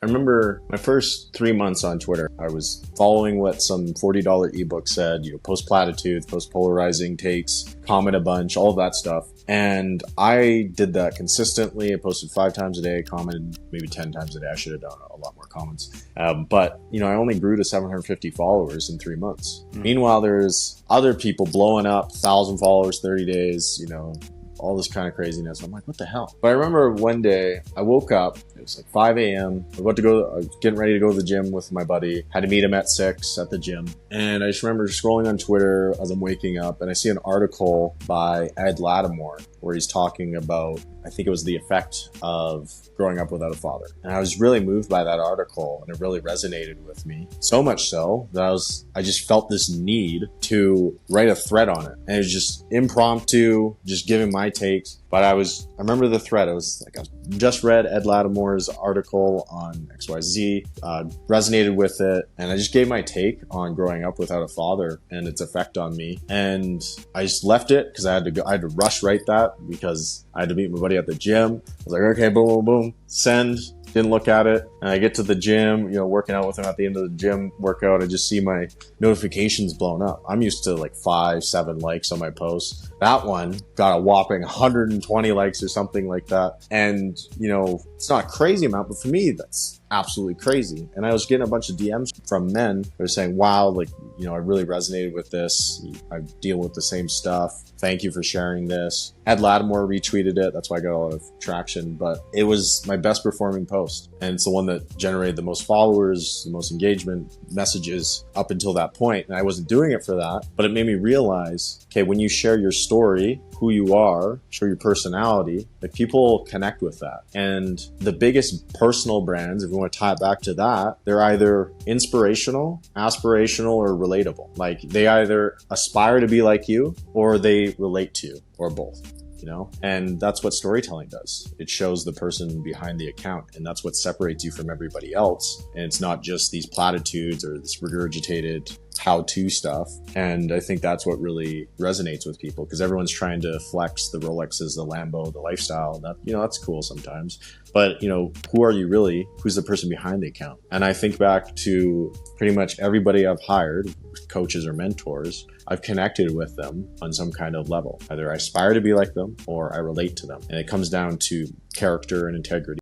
remember my first 3 months on Twitter, I was following what some $40 ebook said, post platitudes, post polarizing takes, comment a bunch, all of that stuff. And I did that consistently. I posted 5 times a day, commented maybe 10 times a day. I should have done a lot more comments. But I only grew to 750 followers in 3 months. Meanwhile, there's other people blowing up, 1,000 followers, 30 days, all this kind of craziness. I'm like, what the hell? But I remember one day I woke up, it was like 5 a.m. I was getting ready to go to the gym with my buddy. Had to meet him at 6 at the gym. And I just remember scrolling on Twitter as I'm waking up, and I see an article by Ed Lattimore where he's talking about, I think it was the effect of growing up without a father. And I was really moved by that article, and it really resonated with me. So much so that I just felt this need to write a thread on it. And it was just impromptu, just giving my takes. But I remember the thread. I just read Ed Lattimore's article on XYZ, resonated with it, and I just gave my take on growing up without a father and its effect on me. And I just left it because I had to rush write that because I had to meet my buddy at the gym. I was like, okay, boom, boom, boom, send. Didn't look at it. And I get to the gym, working out with him at the end of the gym workout. I just see my notifications blown up. I'm used to like 5, 7 likes on my posts. That one got a whopping 120 likes or something like that. And, it's not a crazy amount, but for me, that's absolutely crazy. And I was getting a bunch of DMs from men who were saying, wow, I really resonated with this. I deal with the same stuff. Thank you for sharing this. Ed Lattimore retweeted it. That's why I got a lot of traction, but it was my best performing post. And it's the one that generated the most followers, the most engagement, messages up until that point. And I wasn't doing it for that, but it made me realize, okay, when you share your story, who you are, show your personality, people connect with that. And the biggest personal brands, if we want to tie it back to that, they're either inspirational, aspirational, or relatable. They either aspire to be like you or they relate to you, or both. And that's what storytelling does. It shows the person behind the account, and that's what separates you from everybody else. And it's not just these platitudes or this regurgitated how-to stuff. And I think that's what really resonates with people, because everyone's trying to flex the Rolexes, the Lambo, the lifestyle. That, that's cool sometimes. But, who are you really? Who's the person behind the account? And I think back to pretty much everybody I've hired, coaches or mentors, I've connected with them on some kind of level. Either I aspire to be like them or I relate to them. And it comes down to character and integrity.